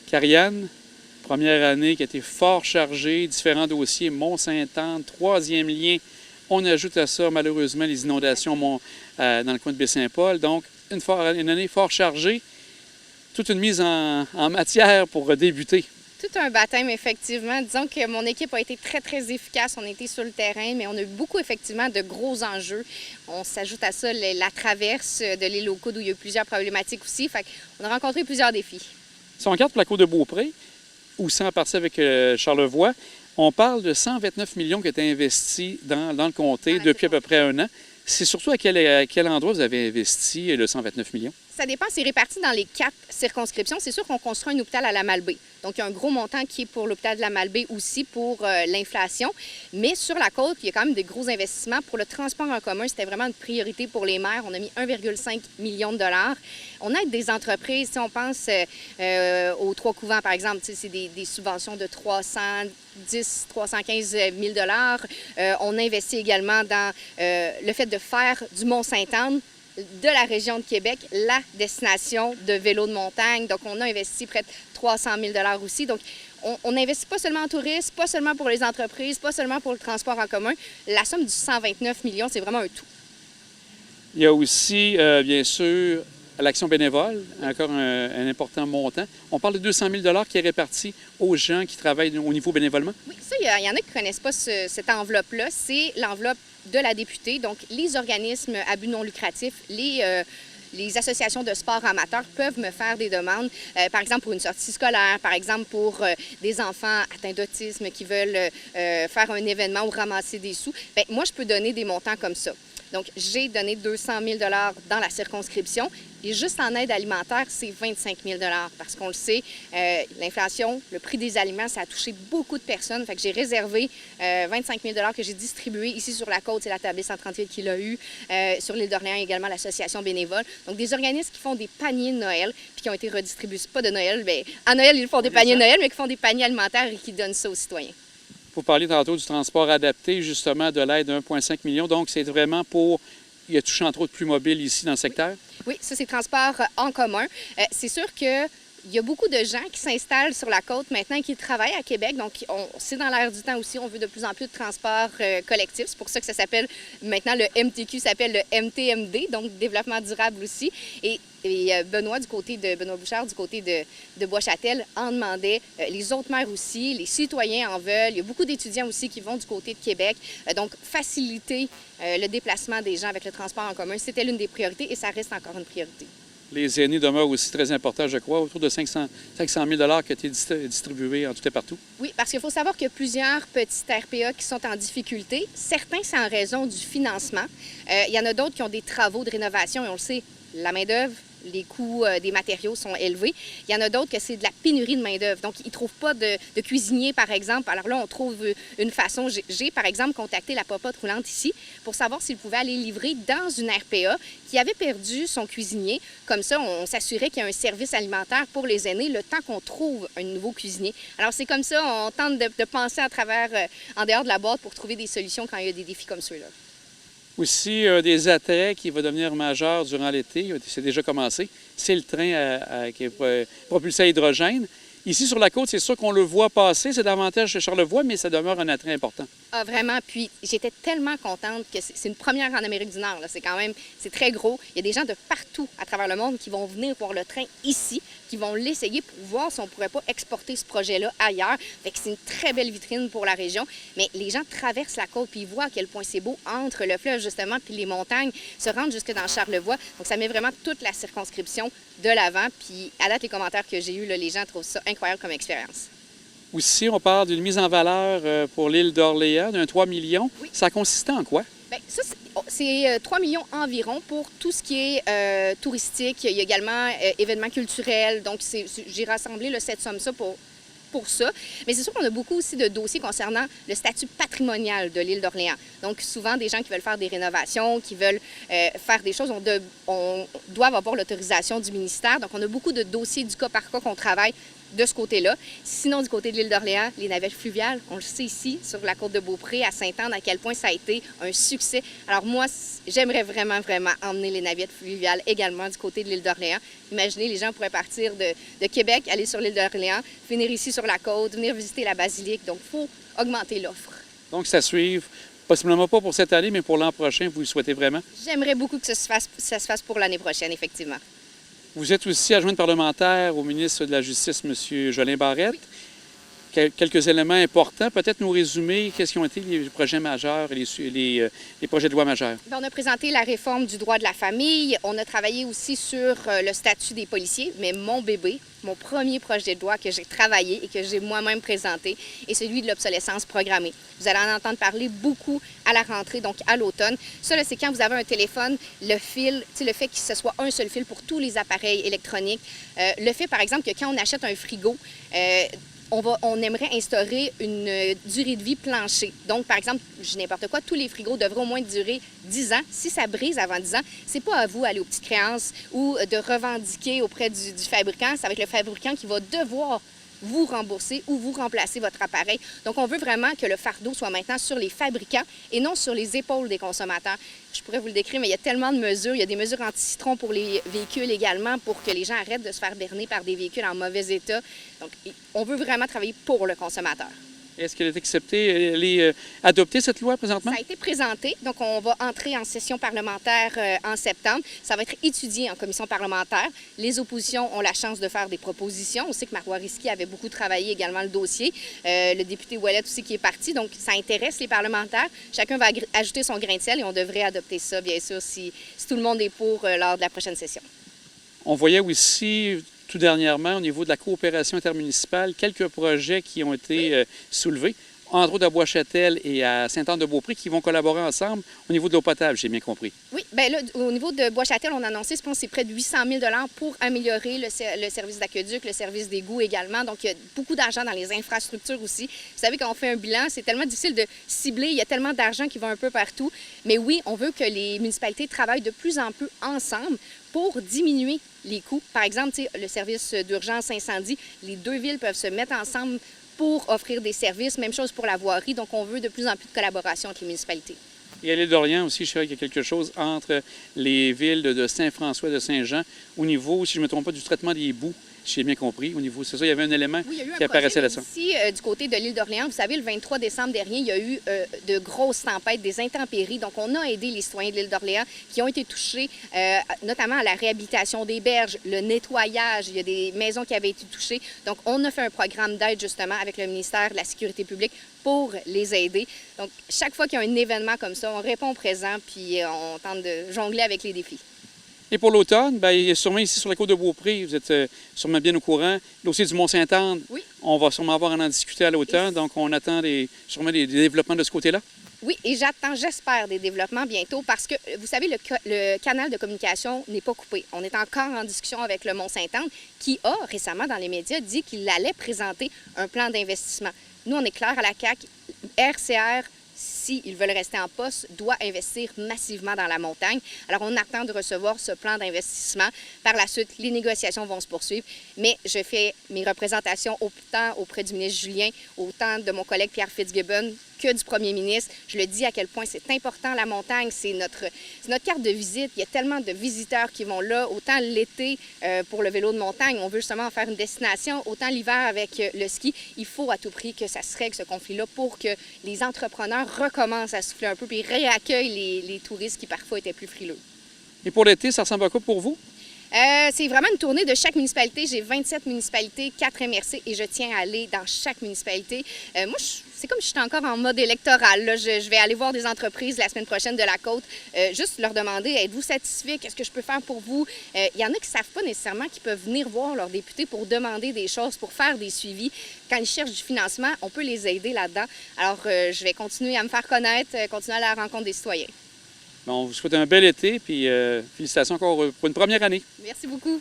Karianne, première année qui a été fort chargée, différents dossiers, Mont-Sainte-Anne, troisième lien. On ajoute à ça, malheureusement, les inondations dans le coin de Baie-Saint-Paul. Donc, une année fort chargée, toute une mise en matière pour débuter. Tout un baptême, effectivement. Disons que mon équipe a été très, très efficace. On a été sur le terrain, mais on a eu beaucoup, effectivement, de gros enjeux. On s'ajoute à ça la traverse de l'île aux Coudes où il y a eu plusieurs problématiques aussi. Fait qu'on a rencontré plusieurs défis. Si on regarde pour la côte de Beaupré, ou si en partie avec Charlevoix, on parle de 129 millions qui ont été investis dans le comté depuis à peu près un an. C'est surtout à quel endroit vous avez investi le 129 millions? Ça dépend, c'est réparti dans les 4 circonscriptions. C'est sûr qu'on construit un hôpital à la Malbaie. Donc, il y a un gros montant qui est pour l'hôpital de la Malbaie aussi pour l'inflation. Mais sur la côte, il y a quand même des gros investissements. Pour le transport en commun, c'était vraiment une priorité pour les maires. On a mis 1,5 million de dollars. On aide des entreprises. Si on pense aux Trois-Couvents, par exemple, c'est des subventions de 315 000 dollars. On investit également dans le fait de faire du Mont-Sainte-Anne de la région de Québec, la destination de vélo de montagne. Donc, on a investi près de 300 000 $ aussi. Donc, on n'investit pas seulement en tourisme, pas seulement pour les entreprises, pas seulement pour le transport en commun. La somme du 129 millions, c'est vraiment un tout. Il y a aussi, bien sûr, l'action bénévole, encore un important montant. On parle de 200 000 $ qui est réparti aux gens qui travaillent au niveau bénévolement. Oui, ça, il y en a qui ne connaissent pas cette enveloppe-là. C'est l'enveloppe de la députée. Donc, les organismes à but non lucratif, les associations de sport amateurs peuvent me faire des demandes, par exemple pour une sortie scolaire, par exemple pour des enfants atteints d'autisme qui veulent faire un événement ou ramasser des sous. Bien, moi, je peux donner des montants comme ça. Donc, j'ai donné 200 000 $ dans la circonscription. Et juste en aide alimentaire, c'est 25 000 $ parce qu'on le sait, l'inflation, le prix des aliments, ça a touché beaucoup de personnes. Fait que j'ai réservé 25 000 $ que j'ai distribués ici sur la côte. C'est la Tablée 138 qui l'a eu. Sur l'île d'Orléans, également l'Association bénévole. Donc, des organismes qui font des paniers de Noël puis qui ont été redistribués. Pas de Noël, bien, à Noël, ils font des paniers de Noël, mais qui font des paniers alimentaires et qui donnent ça aux citoyens. Vous parliez tantôt du transport adapté, justement, de l'aide de 1,5 million. Donc, c'est vraiment pour... Il a touché entre autres Plus Mobile ici dans le secteur? Oui, ça, c'est transport en commun. C'est sûr que il y a beaucoup de gens qui s'installent sur la côte maintenant et qui travaillent à Québec. Donc, c'est dans l'air du temps aussi. On veut de plus en plus de transport collectif. C'est pour ça que ça s'appelle, maintenant, le MTQ s'appelle le MTMD, donc développement durable aussi. Et Benoît Bouchard, du côté de Bois-Châtel, en demandait. Les autres maires aussi, les citoyens en veulent. Il y a beaucoup d'étudiants aussi qui vont du côté de Québec. Donc, faciliter le déplacement des gens avec le transport en commun, c'était l'une des priorités et ça reste encore une priorité. Les aînés demeurent aussi très importants, je crois, autour de 500 000 $ qui ont été distribués en tout et partout. Oui, parce qu'il faut savoir qu'il y a plusieurs petites RPA qui sont en difficulté. Certains, c'est en raison du financement. Il y en a d'autres qui ont des travaux de rénovation et on le sait, la main-d'œuvre, les coûts des matériaux sont élevés. Il y en a d'autres que c'est de la pénurie de main-d'œuvre. Donc, ils ne trouvent pas de cuisinier, par exemple. Alors là, on trouve une façon. J'ai, par exemple, contacté la popote roulante ici pour savoir s'ils pouvaient aller livrer dans une RPA qui avait perdu son cuisinier. Comme ça, on s'assurait qu'il y a un service alimentaire pour les aînés le temps qu'on trouve un nouveau cuisinier. Alors, c'est comme ça, on tente de penser à travers, en dehors de la boîte pour trouver des solutions quand il y a des défis comme ceux-là. Aussi, des attraits qui va devenir majeur durant l'été, c'est déjà commencé, c'est le train qui est propulsé à hydrogène. Ici, sur la côte, c'est sûr qu'on le voit passer, c'est davantage Charlevoix, mais ça demeure un attrait important. Ah, vraiment. Puis, j'étais tellement contente que c'est une première en Amérique du Nord. C'est très gros. Il y a des gens de partout à travers le monde qui vont venir voir le train ici, qui vont l'essayer pour voir si on ne pourrait pas exporter ce projet-là ailleurs. Fait que c'est une très belle vitrine pour la région. Mais les gens traversent la côte puis ils voient à quel point c'est beau entre le fleuve, justement, puis les montagnes se rendent jusque dans Charlevoix. Donc, ça met vraiment toute la circonscription de l'avant. Puis, à date, les commentaires que j'ai eus, là, les gens trouvent ça incroyable comme expérience. Aussi, on parle d'une mise en valeur pour l'île d'Orléans, d'un 3 millions. Oui. Ça consistait en quoi? Bien, ça, c'est 3 millions environ pour tout ce qui est touristique. Il y a également événements culturels. Donc, j'ai rassemblé cette somme-là pour ça. Mais c'est sûr qu'on a beaucoup aussi de dossiers concernant le statut patrimonial de l'île d'Orléans. Donc, souvent, des gens qui veulent faire des rénovations, qui veulent faire des choses, on doit avoir l'autorisation du ministère. Donc, on a beaucoup de dossiers du cas par cas qu'on travaille de ce côté-là. Sinon, du côté de l'île d'Orléans, les navettes fluviales, on le sait ici, sur la côte de Beaupré, à Sainte-Anne, à quel point ça a été un succès. Alors moi, j'aimerais vraiment, vraiment emmener les navettes fluviales également du côté de l'île d'Orléans. Imaginez, les gens pourraient partir de Québec, aller sur l'île d'Orléans, finir ici sur la côte, venir visiter la basilique. Donc, il faut augmenter l'offre. Donc, ça suive, possiblement pas pour cette année, mais pour l'an prochain, vous le souhaitez vraiment? J'aimerais beaucoup que ça se fasse pour l'année prochaine, effectivement. Vous êtes aussi adjointe parlementaire au ministre de la Justice, M. Jolin Barrette. Oui. Quelques éléments importants. Peut-être nous résumer quels ont été les projets majeurs et les projets de loi majeurs. Bien, on a présenté la réforme du droit de la famille. On a travaillé aussi sur le statut des policiers. Mais mon bébé, mon premier projet de loi que j'ai travaillé et que j'ai moi-même présenté est celui de l'obsolescence programmée. Vous allez en entendre parler beaucoup à la rentrée, donc à l'automne. Ça, c'est quand vous avez un téléphone, le fil, le fait que ce soit un seul fil pour tous les appareils électroniques. Le fait, par exemple, que quand on achète un frigo, on aimerait instaurer une durée de vie planchée. Donc, par exemple, je dis n'importe quoi, tous les frigos devraient au moins durer 10 ans. Si ça brise avant 10 ans, c'est pas à vous d'aller aux petites créances ou de revendiquer auprès du fabricant. Ça va être le fabricant qui va devoir vous rembourser ou vous remplacer votre appareil. Donc, on veut vraiment que le fardeau soit maintenant sur les fabricants et non sur les épaules des consommateurs. Je pourrais vous le décrire, mais il y a tellement de mesures. Il y a des mesures anti-citron pour les véhicules également pour que les gens arrêtent de se faire berner par des véhicules en mauvais état. Donc, on veut vraiment travailler pour le consommateur. Est-ce qu'elle est acceptée, elle est adoptée, cette loi, présentement? Ça a été présenté, donc on va entrer en session parlementaire en septembre. Ça va être étudié en commission parlementaire. Les oppositions ont la chance de faire des propositions. On sait que Marois Risky avait beaucoup travaillé également le dossier. Le député Ouellet aussi qui est parti, donc ça intéresse les parlementaires. Chacun va ajouter son grain de sel et on devrait adopter ça, bien sûr, si tout le monde est pour lors de la prochaine session. On voyait aussi tout dernièrement, au niveau de la coopération intermunicipale, quelques projets qui ont été soulevés, entre autres à Bois-Châtel et à Sainte-Anne-de-Beaupré, qui vont collaborer ensemble au niveau de l'eau potable, j'ai bien compris. Oui, bien là, au niveau de Bois-Châtel, on a annoncé, je pense, c'est près de 800 000 $ pour améliorer le service d'aqueduc, le service d'égout également. Donc, il y a beaucoup d'argent dans les infrastructures aussi. Vous savez, quand on fait un bilan, c'est tellement difficile de cibler. Il y a tellement d'argent qui va un peu partout. Mais oui, on veut que les municipalités travaillent de plus en plus ensemble pour diminuer les coûts. Par exemple, le service d'urgence incendie, les deux villes peuvent se mettre ensemble pour offrir des services. Même chose pour la voirie. Donc, on veut de plus en plus de collaboration entre les municipalités. Et à l'île d'Orléans aussi, je sais qu'il y a quelque chose entre les villes de Saint-François et de Saint-Jean au niveau, si je ne me trompe pas, du traitement des boues. J'ai bien compris. Au niveau, c'est ça, il y avait un élément qui apparaissait là-dessus. Ici, du côté de l'île d'Orléans, vous savez, le 23 décembre dernier, il y a eu de grosses tempêtes, des intempéries. Donc, on a aidé les citoyens de l'île d'Orléans qui ont été touchés, notamment à la réhabilitation des berges, le nettoyage. Il y a des maisons qui avaient été touchées. Donc, on a fait un programme d'aide, justement, avec le ministère de la Sécurité publique pour les aider. Donc, chaque fois qu'il y a un événement comme ça, on répond présent puis on tente de jongler avec les défis. Et pour l'automne, bien, il y a sûrement ici sur la côte de Beaupré, vous êtes sûrement bien au courant. Le dossier du Mont-Sainte-Anne, oui. On va sûrement avoir à en discuter à l'automne, donc on attend sûrement des développements de ce côté-là. Oui, et j'espère, des développements bientôt parce que, vous savez, le canal de communication n'est pas coupé. On est encore en discussion avec le Mont-Sainte-Anne qui a récemment dans les médias dit qu'il allait présenter un plan d'investissement. Nous, on est clair à la CAQ, RCR, s'ils veulent rester en poste, doit investir massivement dans la montagne. Alors, on attend de recevoir ce plan d'investissement. Par la suite, les négociations vont se poursuivre, mais je fais mes représentations autant auprès du ministre Julien, autant de mon collègue Pierre Fitzgibbon que du premier ministre. Je le dis à quel point c'est important, la montagne, c'est notre carte de visite. Il y a tellement de visiteurs qui vont là, autant l'été pour le vélo de montagne, on veut justement en faire une destination, autant l'hiver avec le ski. Il faut à tout prix que ça se règle, ce conflit-là, pour que les entrepreneurs recommencent à souffler un peu puis réaccueillent les touristes qui parfois étaient plus frileux. Et pour l'été, ça ressemble à quoi pour vous? C'est vraiment une tournée de chaque municipalité. J'ai 27 municipalités, 4 MRC et je tiens à aller dans chaque municipalité. Moi, c'est comme si j'étais encore en mode électoral. Là. Je vais aller voir des entreprises la semaine prochaine de la côte, juste leur demander, êtes-vous satisfait? Qu'est-ce que je peux faire pour vous? Il y en a qui ne savent pas nécessairement qu'ils peuvent venir voir leurs députés pour demander des choses, pour faire des suivis. Quand ils cherchent du financement, on peut les aider là-dedans. Alors, je vais continuer à me faire connaître, continuer à la rencontre des citoyens. Bon, on vous souhaite un bel été, puis félicitations encore pour une première année. Merci beaucoup.